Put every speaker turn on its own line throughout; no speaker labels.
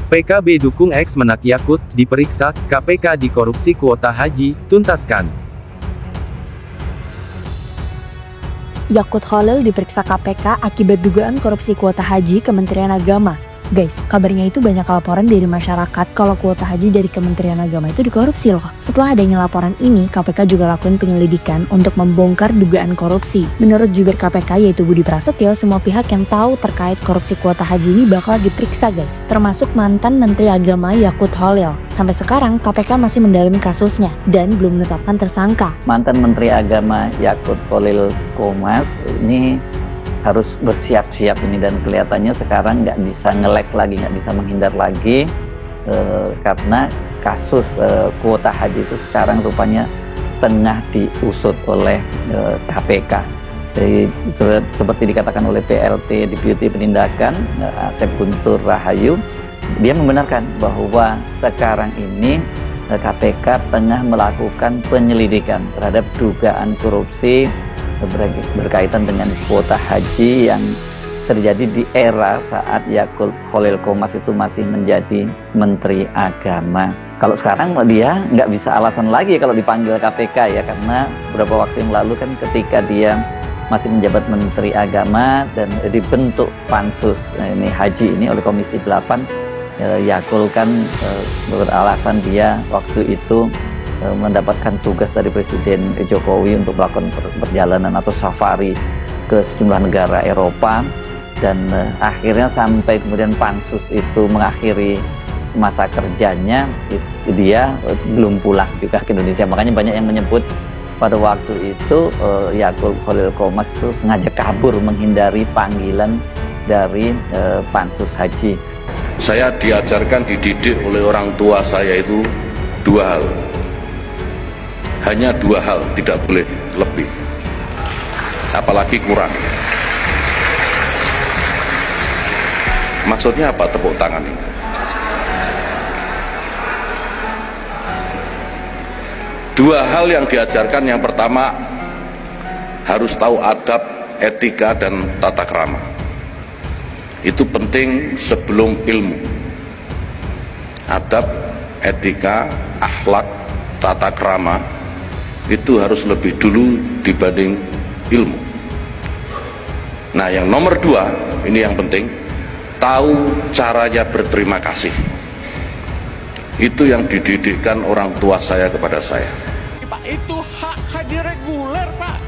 PKB dukung ex-Menak Yakut, diperiksa, KPK di korupsi kuota haji, tuntaskan.
Yakut Kholil diperiksa KPK akibat dugaan korupsi kuota haji Kementerian Agama. Guys, kabarnya itu banyak laporan dari masyarakat kalau kuota haji dari Kementerian Agama itu dikorupsi loh. Setelah adanya laporan ini, KPK juga lakukan penyelidikan untuk membongkar dugaan korupsi. Menurut jubir KPK yaitu Budi Prasetyo, semua pihak yang tahu terkait korupsi kuota haji ini bakal diperiksa guys, termasuk mantan Menteri Agama Yakut Kholil. Sampai sekarang, KPK masih mendalami kasusnya dan belum menetapkan tersangka.
Mantan Menteri Agama Yakut Kholil Qomas ini harus bersiap-siap ini, dan kelihatannya sekarang nggak bisa ngelek lagi, nggak bisa menghindar lagi karena kasus kuota haji itu sekarang rupanya tengah diusut oleh KPK. Jadi seperti dikatakan oleh PLT Deputi Penindakan Asep Guntur Rahayu, dia membenarkan bahwa sekarang ini KPK tengah melakukan penyelidikan terhadap dugaan korupsi berkaitan dengan kuota haji yang terjadi di era saat Yakut Kholil Qomas itu masih menjadi Menteri Agama. Kalau sekarang dia nggak bisa alasan lagi kalau dipanggil KPK ya, karena beberapa waktu yang lalu kan ketika dia masih menjabat Menteri Agama dan dibentuk pansus ini haji ini oleh Komisi 8, Yakut kan beralasan dia waktu itu mendapatkan tugas dari Presiden Jokowi untuk melakukan perjalanan atau safari ke sejumlah negara Eropa, dan akhirnya sampai kemudian pansus itu mengakhiri masa kerjanya, dia belum pulang juga ke Indonesia. Makanya banyak yang menyebut pada waktu itu Yakut Kholil Qomas itu sengaja kabur menghindari panggilan dari pansus haji.
Saya diajarkan, dididik oleh orang tua saya itu dua hal. Hanya dua hal, tidak boleh lebih, apalagi kurang. Maksudnya apa tepuk tangan ini? Dua hal yang diajarkan, yang pertama harus tahu adab, etika, dan tata krama. Itu penting sebelum ilmu. Adab, etika, akhlak, tata krama itu harus lebih dulu dibanding ilmu. Nah, yang nomor dua, ini yang penting, tahu caranya berterima kasih. Itu yang dididikkan orang tua saya kepada saya.
Pak, itu hak haji reguler, Pak,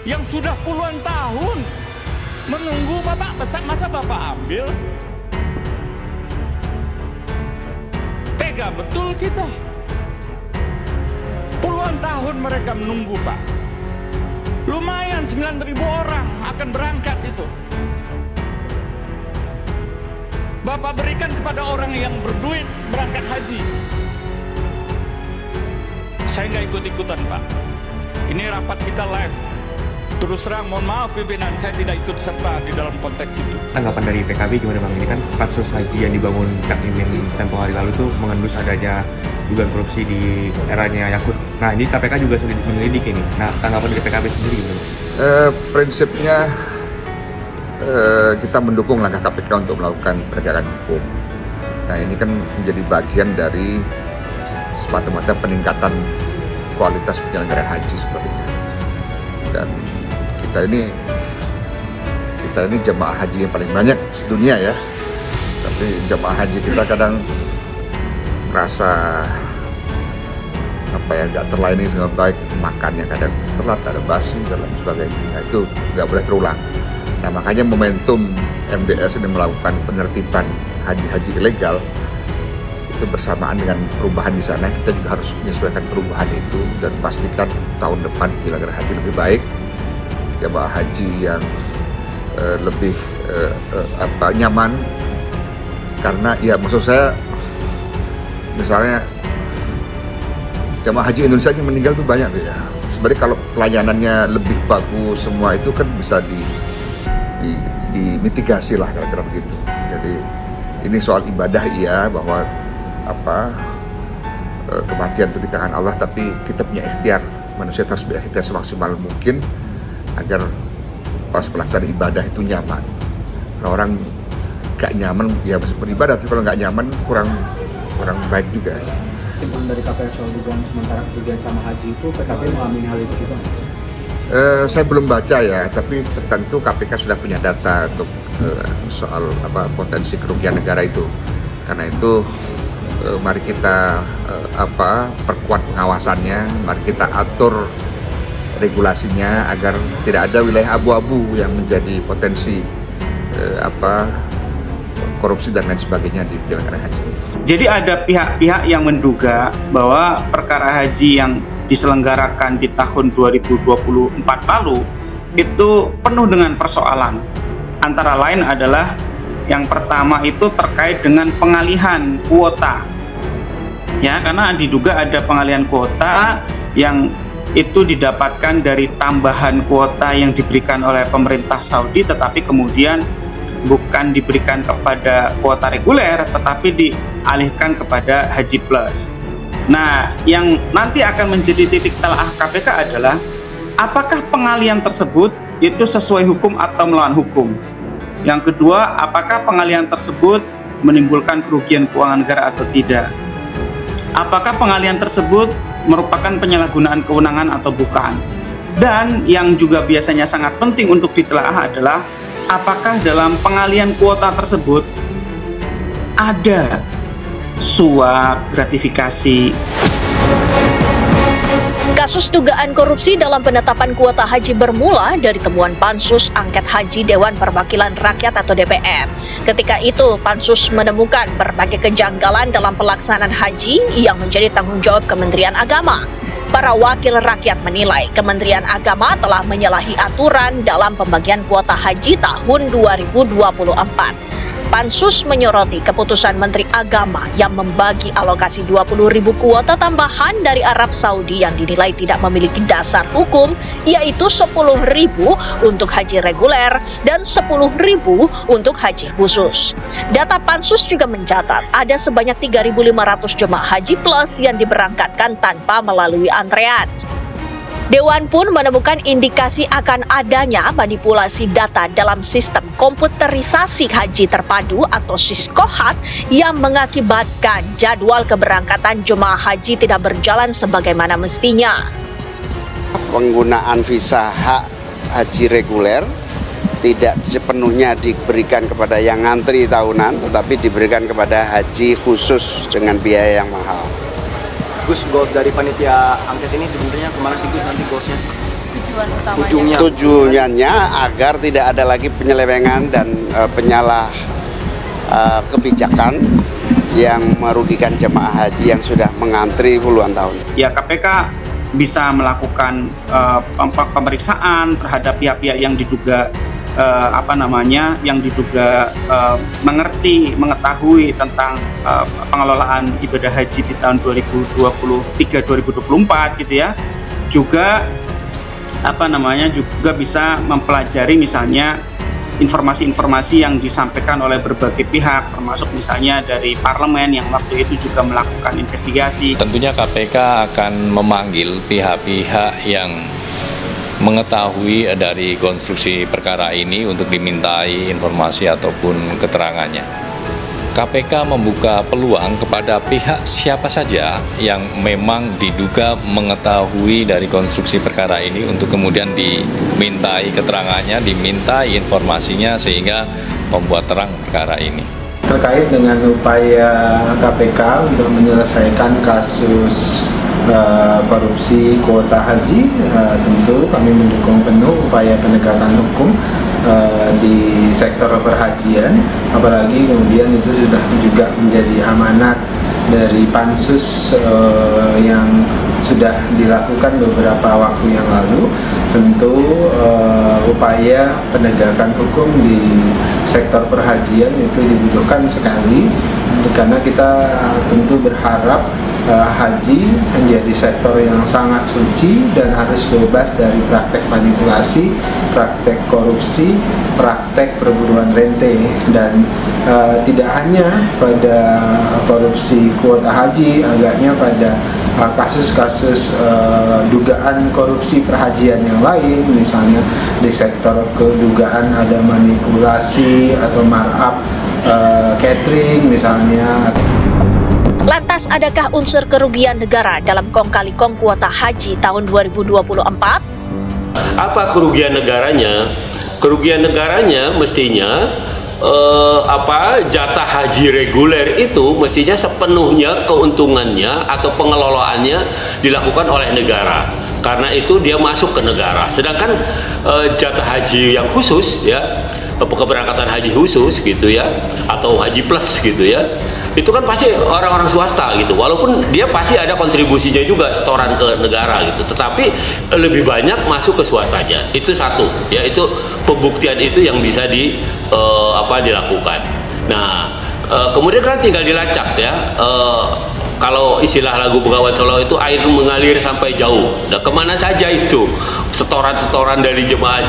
yang sudah puluhan tahun menunggu Bapak, masa Bapak ambil? Tega betul kita. Puluhan tahun mereka menunggu, Pak. Lumayan 9.000 orang akan berangkat itu. Bapak berikan kepada orang yang berduit berangkat haji. Saya nggak ikut-ikutan, Pak. Ini rapat kita live. Terus terang, mohon maaf pimpinan, saya tidak ikut serta di dalam konteks itu.
Tanggapan dari PKB gimana Bang? Ini kan pansus haji yang dibangun Cak Imin tempo hari lalu itu mengendus adanya dugaan korupsi di eranya Yakut. Nah, ini KPK juga sudah menyelidiki ini. Nah, tanggapan dari PKB sendiri gimana?
Prinsipnya kita mendukung langkah KPK untuk melakukan penegakan hukum. Nah, ini kan menjadi bagian dari semata-mata peningkatan kualitas penyelenggaraan haji sebenarnya. Dan kita ini jemaah haji yang paling banyak sedunia ya. Tapi jemaah haji kita kadang merasa nggak terlayani dengan baik, makannya kadang telat, ada basi dan lain sebagainya. Nah, itu nggak boleh terulang. Nah, makanya momentum MDS ini melakukan penertiban haji-haji ilegal itu bersamaan dengan perubahan di sana. Kita juga harus menyesuaikan perubahan itu dan pastikan tahun depan penyelenggaraan haji lebih baik, jemaah haji yang lebih nyaman. Karena ya maksud saya, misalnya jemaah haji Indonesia yang meninggal itu banyak ya. Sebenarnya kalau pelayanannya lebih bagus semua itu kan bisa dimitigasi lah kira-kira begitu. Jadi ini soal ibadah iya, bahwa kematian itu di tangan Allah, tapi kita punya ikhtiar. Manusia harus berikhtiar semaksimal mungkin agar pas pelaksanaan ibadah itu nyaman. Nah, orang gak nyaman ya beribadah, tapi kalau nggak nyaman kurang baik juga.
Dari KPK soal dugaan sementara kerugian sama haji itu, PKB mengamini hal itu juga?
Saya belum baca ya, tapi tentu KPK sudah punya data untuk soal potensi kerugian negara itu. Karena itu mari kita perkuat pengawasannya, mari kita atur regulasinya agar tidak ada wilayah abu-abu yang menjadi potensi korupsi dan lain sebagainya di penyelenggaraan haji.
Jadi ada pihak-pihak yang menduga bahwa perkara haji yang diselenggarakan di tahun 2024 lalu itu penuh dengan persoalan. Antara lain adalah yang pertama itu terkait dengan pengalihan kuota. Ya, karena diduga ada pengalihan kuota yang itu didapatkan dari tambahan kuota yang diberikan oleh pemerintah Saudi, tetapi kemudian bukan diberikan kepada kuota reguler, tetapi dialihkan kepada Haji Plus. Nah, yang nanti akan menjadi titik telah KPK adalah apakah pengalihan tersebut itu sesuai hukum atau melawan hukum. Yang kedua, apakah pengalihan tersebut menimbulkan kerugian keuangan negara atau tidak. Apakah pengalihan tersebut merupakan penyalahgunaan kewenangan atau bukan. Dan yang juga biasanya sangat penting untuk ditelaah adalah apakah dalam pengalihan kuota tersebut ada suap, gratifikasi.
Kasus dugaan korupsi dalam penetapan kuota haji bermula dari temuan Pansus Angket Haji Dewan Perwakilan Rakyat atau DPR. Ketika itu, Pansus menemukan berbagai kejanggalan dalam pelaksanaan haji yang menjadi tanggung jawab Kementerian Agama. Para wakil rakyat menilai Kementerian Agama telah menyalahi aturan dalam pembagian kuota haji tahun 2024. Pansus menyoroti keputusan Menteri Agama yang membagi alokasi 20.000 kuota tambahan dari Arab Saudi yang dinilai tidak memiliki dasar hukum, yaitu 10.000 untuk haji reguler dan 10.000 untuk haji khusus. Data Pansus juga mencatat ada sebanyak 3.500 jemaah haji plus yang diberangkatkan tanpa melalui antrean. Dewan pun menemukan indikasi akan adanya manipulasi data dalam sistem komputerisasi haji terpadu atau SISKOHAT yang mengakibatkan jadwal keberangkatan jemaah haji tidak berjalan sebagaimana mestinya.
Penggunaan visa hak haji reguler tidak sepenuhnya diberikan kepada yang ngantri tahunan, tetapi diberikan kepada haji khusus dengan biaya yang mahal.
Gus, goals dari panitia angket ini sebenarnya kemana sih Gus nanti goalsnya?
Tujuannya agar tidak ada lagi penyelewengan dan penyalah kebijakan yang merugikan jemaah haji yang sudah mengantri puluhan tahun.
Ya, KPK bisa melakukan pemeriksaan terhadap pihak-pihak yang diduga mengetahui tentang pengelolaan ibadah haji di tahun 2023-2024 gitu ya. Juga juga bisa mempelajari misalnya informasi-informasi yang disampaikan oleh berbagai pihak, termasuk misalnya dari parlemen yang waktu itu juga melakukan investigasi.
Tentunya KPK akan memanggil pihak-pihak yang mengetahui dari konstruksi perkara ini untuk dimintai informasi ataupun keterangannya. KPK membuka peluang kepada pihak siapa saja yang memang diduga mengetahui dari konstruksi perkara ini untuk kemudian dimintai keterangannya, dimintai informasinya sehingga membuat terang perkara ini.
Terkait dengan upaya KPK untuk menyelesaikan kasus korupsi kuota haji, tentu kami mendukung penuh upaya penegakan hukum di sektor perhajian, apalagi kemudian itu sudah juga menjadi amanat dari Pansus yang sudah dilakukan beberapa waktu yang lalu. Tentu upaya penegakan hukum di sektor perhajian itu dibutuhkan sekali, karena kita tentu berharap haji menjadi sektor yang sangat suci dan harus bebas dari praktek manipulasi, praktek korupsi, praktek perburuan rente. Dan tidak hanya pada korupsi kuota haji, agaknya pada kasus-kasus dugaan korupsi perhajian yang lain, misalnya di sektor kedugaan ada manipulasi atau markup catering misalnya.
Lantas adakah unsur kerugian negara dalam kong kali kong kuota haji tahun 2024?
Apa kerugian negaranya? Kerugian negaranya mestinya jatah haji reguler itu mestinya sepenuhnya keuntungannya atau pengelolaannya dilakukan oleh negara. Karena itu dia masuk ke negara. Sedangkan jatah haji yang khusus ya, keberangkatan haji khusus gitu ya, atau haji plus gitu ya, itu kan pasti orang-orang swasta gitu, walaupun dia pasti ada kontribusinya juga setoran ke negara gitu, tetapi lebih banyak masuk ke swastanya. Itu satu ya, itu pembuktian itu yang bisa dilakukan. Nah kemudian kan tinggal dilacak ya, kalau istilah lagu Bengawan Solo itu air mengalir sampai jauh. Nah kemana saja itu setoran-setoran dari jemaah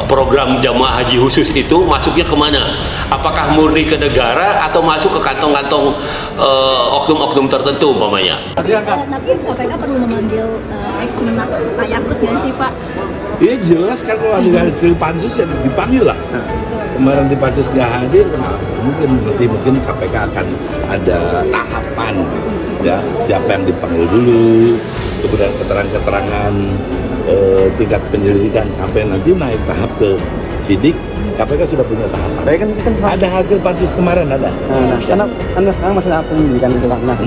program jamaah haji khusus itu masuknya kemana? Apakah murni ke negara atau masuk ke kantong-kantong oknum-oknum tertentu umpamanya?
Tapi KPK perlu memanggil ex-Menak Pak Yakut nggak sih Pak?
Iya jelas kan, kalau ada hasil pansus ya dipanggil lah. Kemarin di pansus nggak hadir, mungkin KPK akan ada tahapan ya, siapa yang dipanggil dulu, kemudian keterangan-keterangan tingkat penyelidikan sampai nanti naik tahap ke sidik. KPK sudah punya tahapan. Kan ada hasil pansus kemarin ada.
Karena sekarang masih ada penyelidikan gitu Pak. Nah,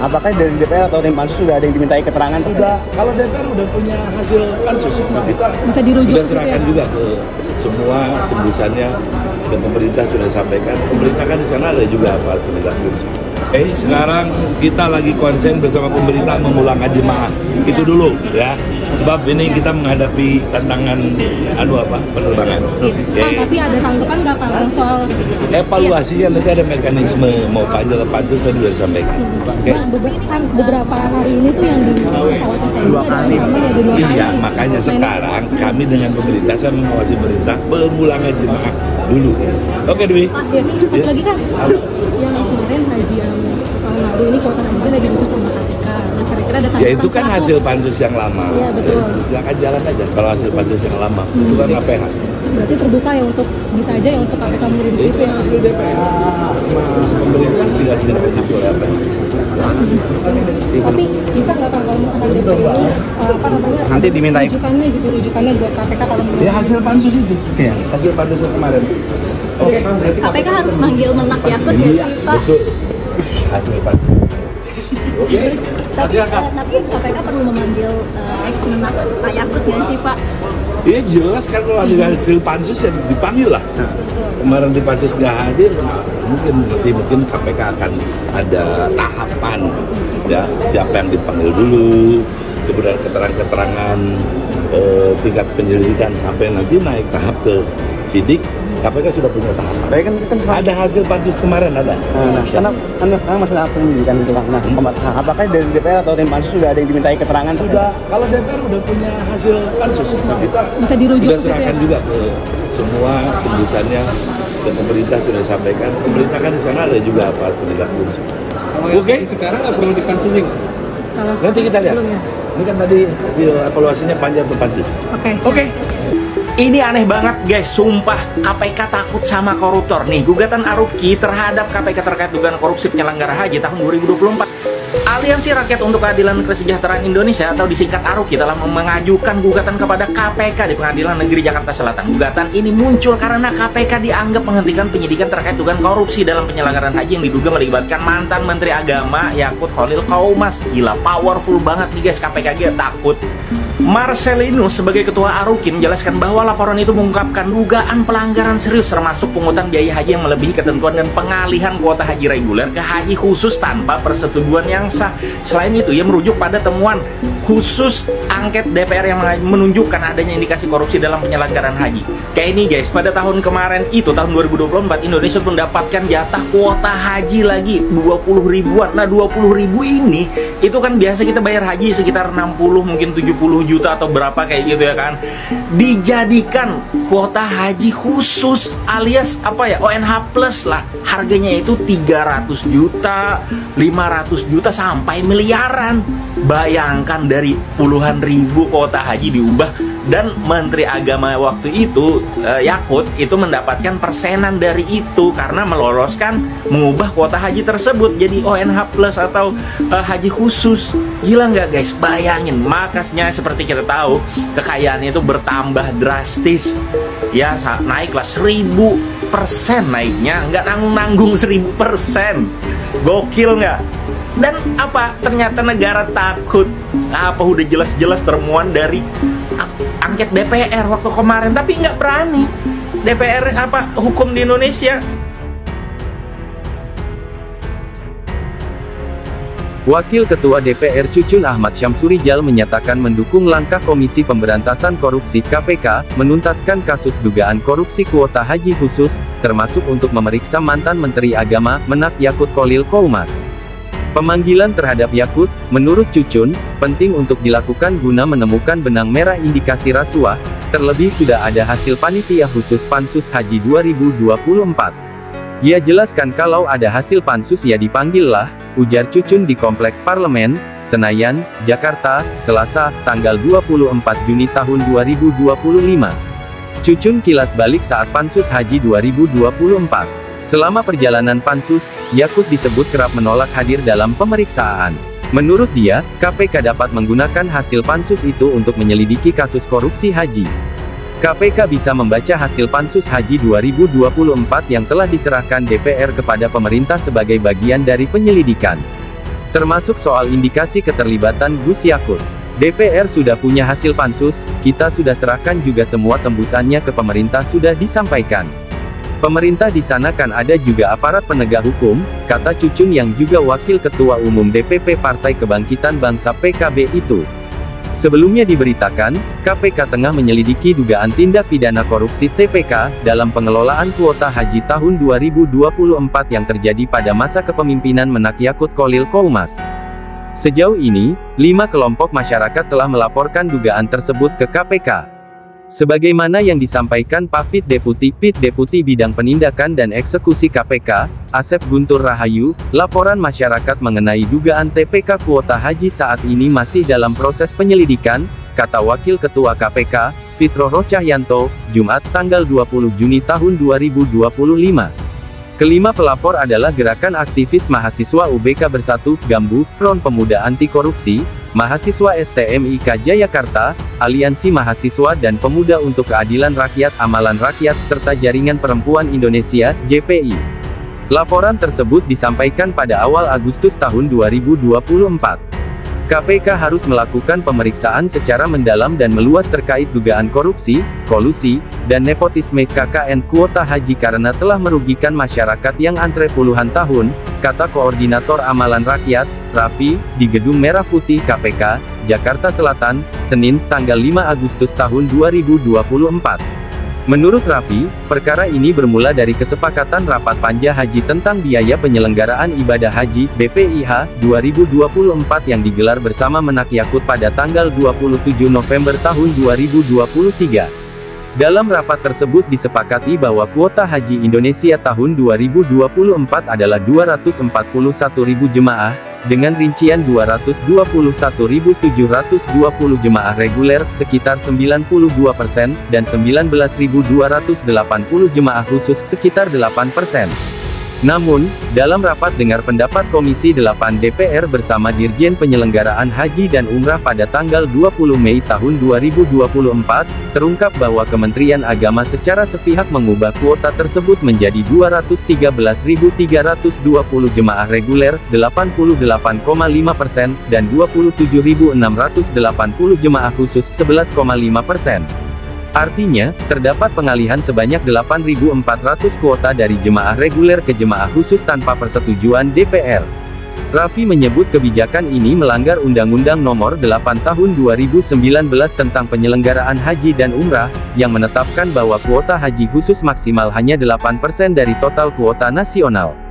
apakah dari DPR atau tim pansus sudah ada yang dimintai keterangan?
Sudah. Kalau DPR udah punya hasil pansus, kita
bisa dirujuk.
Sudah serahkan juga ke semua tembusannya ke pemerintah, sudah sampaikan. Pemerintah kan di sana ada juga aparat penegak hukum. Sekarang kita lagi konsen bersama pemerintah memulangkan jemaah. Itu dulu ya. Sebab ini kita menghadapi tantangan penerbangan.
Tapi ada tanggapan nggak Pak soal
evaluasinya nanti ada mekanisme mau panjang pansus tadi sudah disampaikan.
Beberapa hari ini tuh yang di
dua kali. Iya, makanya sekarang kami dengan pemerintah, saya mengawasi pemerintah pemulangan jemaah dulu. Oke, Dwi.
Satu lagi kan yang kemarin haji yang tahun lalu ini kuota haji lagi diutus sama KPK. Nah, kira-kira ada tanggapan?
Ya itu kan hasil pansus yang lama.
Iya betul.
Silakan jalan aja kalau hasil pansus yang lama. Itu kan APH.
Berarti terbuka ya untuk bisa aja yang untuk KPK menurut itu ya.
Hasil DPR sama pemerintah tidak ditindaklanjuti oleh APH.
Tapi bisa nggak kalau misalkan DPR ini
nanti dimintai
rujukannya buat KPK kalau menurut?
Ya hasil pansus itu. Ya, hasil pansus yang kemarin.
Oke, KPK harus manggil Menak Yakut ya sih Pak?
Betul. Hasil pansus. Oke.
Tapi KPK perlu memanggil ex-Menak Pak Yakut nggak sih Pak?
Iya jelas kan, kalau ada hasil pansus ya dipanggil lah. Kemarin di pansus nggak hadir, mungkin KPK akan ada tahapan ya, siapa yang dipanggil dulu, kemudian keterangan-keterangan tingkat penyelidikan sampai nanti naik tahap ke sidik. KPK sudah punya tahapan. Kan ada hasil pansus kemarin ada.
Karena sekarang masih ada penyelidikan gitu Pak. Nah, apakah dari DPR atau tim pansus sudah ada yang dimintai keterangan?
Sudah. Kalau DPR udah punya hasil pansus, kita
bisa dirujuk.
Sudah serahkan juga ke semua tembusannya ke pemerintah, sudah sampaikan. Pemerintah kan di sana ada juga aparat penegak hukum. Oke. Sekarang nggak perlu dipansusin. Nanti kita lihat. Ini kan tadi hasil evaluasinya panjang atau pansus.
Oke. Ini aneh banget guys, sumpah KPK takut sama koruptor. Nih, gugatan Aruki terhadap KPK terkait dugaan korupsi penyelenggara haji tahun 2024. Aliansi Rakyat untuk Keadilan Kesejahteraan Indonesia atau disingkat Aruki telah mengajukan gugatan kepada KPK di Pengadilan Negeri Jakarta Selatan. Gugatan ini muncul karena KPK dianggap menghentikan penyidikan terkait dugaan korupsi dalam penyelenggaraan haji yang diduga melibatkan mantan Menteri Agama Yakut Khalil Qaumas. Gila, powerful banget nih guys KPK, dia takut. Marcelinus sebagai ketua Aruki menjelaskan bahwa laporan itu mengungkapkan dugaan pelanggaran serius termasuk pungutan biaya haji yang melebihi ketentuan dan pengalihan kuota haji reguler ke haji khusus tanpa persetujuan yang sah. sah. Selain itu, ia merujuk pada temuan khusus angket DPR yang menunjukkan adanya indikasi korupsi dalam penyelenggaraan haji. Kayak ini guys, pada tahun kemarin itu, tahun 2024, Indonesia mendapatkan jatah kuota haji lagi 20 ribuan. Nah 20 ribu ini, itu kan biasa kita bayar haji sekitar 60, mungkin 70 juta atau berapa kayak gitu ya kan. Dijadikan kuota haji khusus alias apa ya, ONH plus lah. Harganya itu 300 juta, 500 juta sampai miliaran. Bayangkan dari puluhan ribu kuota haji diubah, dan Menteri Agama waktu itu Yakut itu mendapatkan persenan dari itu karena meloloskan mengubah kuota haji tersebut jadi ONH plus atau haji khusus. Gila nggak guys? Bayangin, makasnya seperti kita tahu kekayaannya itu bertambah drastis ya, naiklah 1000% naiknya, nggak nanggung 1000%. Gokil nggak? Dan apa, ternyata negara takut. Apa udah jelas-jelas termuan dari angket DPR waktu kemarin, tapi nggak berani DPR apa hukum di Indonesia.
Wakil Ketua DPR Cucun Ahmad Syamsurijal menyatakan mendukung langkah Komisi Pemberantasan Korupsi (KPK) menuntaskan kasus dugaan korupsi kuota haji khusus, termasuk untuk memeriksa mantan Menteri Agama, Menak Yakut Kholil Koumas. Pemanggilan terhadap Yakut, menurut Cucun, penting untuk dilakukan guna menemukan benang merah indikasi rasuah, terlebih sudah ada hasil panitia khusus Pansus Haji 2024. Ia jelaskan kalau ada hasil pansus ya dipanggillah, ujar Cucun di Kompleks Parlemen, Senayan, Jakarta, Selasa, tanggal 24 Juni tahun 2025. Cucun kilas balik saat Pansus Haji 2024. Selama perjalanan Pansus, Yakut disebut kerap menolak hadir dalam pemeriksaan. Menurut dia, KPK dapat menggunakan hasil Pansus itu untuk menyelidiki kasus korupsi haji. KPK bisa membaca hasil Pansus Haji 2024 yang telah diserahkan DPR kepada pemerintah sebagai bagian dari penyelidikan. Termasuk soal indikasi keterlibatan Gus Yakut. DPR sudah punya hasil Pansus, kita sudah serahkan juga semua tembusannya ke pemerintah sudah disampaikan. Pemerintah di sana kan ada juga aparat penegak hukum, kata Cucun yang juga Wakil Ketua Umum DPP Partai Kebangkitan Bangsa PKB itu. Sebelumnya diberitakan, KPK tengah menyelidiki dugaan tindak pidana korupsi TPK, dalam pengelolaan kuota haji tahun 2024 yang terjadi pada masa kepemimpinan Menak Yakut Kholil Koumas. Sejauh ini, 5 kelompok masyarakat telah melaporkan dugaan tersebut ke KPK. Sebagaimana yang disampaikan Pak Deputi Bidang Penindakan dan Eksekusi KPK, Asep Guntur Rahayu, laporan masyarakat mengenai dugaan TPK kuota haji saat ini masih dalam proses penyelidikan, kata Wakil Ketua KPK, Fitro Rochahyanto, Jumat tanggal 20 Juni tahun 2025. Kelima pelapor adalah Gerakan Aktivis Mahasiswa UBK Bersatu, Gambu, Front Pemuda Anti Korupsi, Mahasiswa STMIK Jayakarta, Aliansi Mahasiswa dan Pemuda untuk Keadilan Rakyat Amalan Rakyat serta Jaringan Perempuan Indonesia, JPI. Laporan tersebut disampaikan pada awal Agustus tahun 2024. KPK harus melakukan pemeriksaan secara mendalam dan meluas terkait dugaan korupsi, kolusi, dan nepotisme KKN kuota haji karena telah merugikan masyarakat yang antre puluhan tahun, kata Koordinator Amalan Rakyat, Raffi, di Gedung Merah Putih KPK, Jakarta Selatan, Senin, tanggal 5 Agustus tahun 2024. Menurut Raffi, perkara ini bermula dari kesepakatan Rapat Panja Haji tentang Biaya Penyelenggaraan Ibadah Haji, BPIH, 2024 yang digelar bersama Menak Yakut pada tanggal 27 November tahun 2023. Dalam rapat tersebut disepakati bahwa kuota haji Indonesia tahun 2024 adalah 241.000 jemaah, dengan rincian 221.720 jemaah reguler, sekitar 92%, dan 19.280 jemaah khusus, sekitar 8%. Namun, dalam rapat dengar pendapat Komisi 8 DPR bersama Dirjen Penyelenggaraan Haji dan Umrah pada tanggal 20 Mei tahun 2024, terungkap bahwa Kementerian Agama secara sepihak mengubah kuota tersebut menjadi 213.320 jemaah reguler, 88,5%, dan 27.680 jemaah khusus, 11,5%. Artinya, terdapat pengalihan sebanyak 8.400 kuota dari jemaah reguler ke jemaah khusus tanpa persetujuan DPR. Raffi menyebut kebijakan ini melanggar Undang-Undang Nomor 8 Tahun 2019 tentang penyelenggaraan haji dan umrah, yang menetapkan bahwa kuota haji khusus maksimal hanya 8% dari total kuota nasional.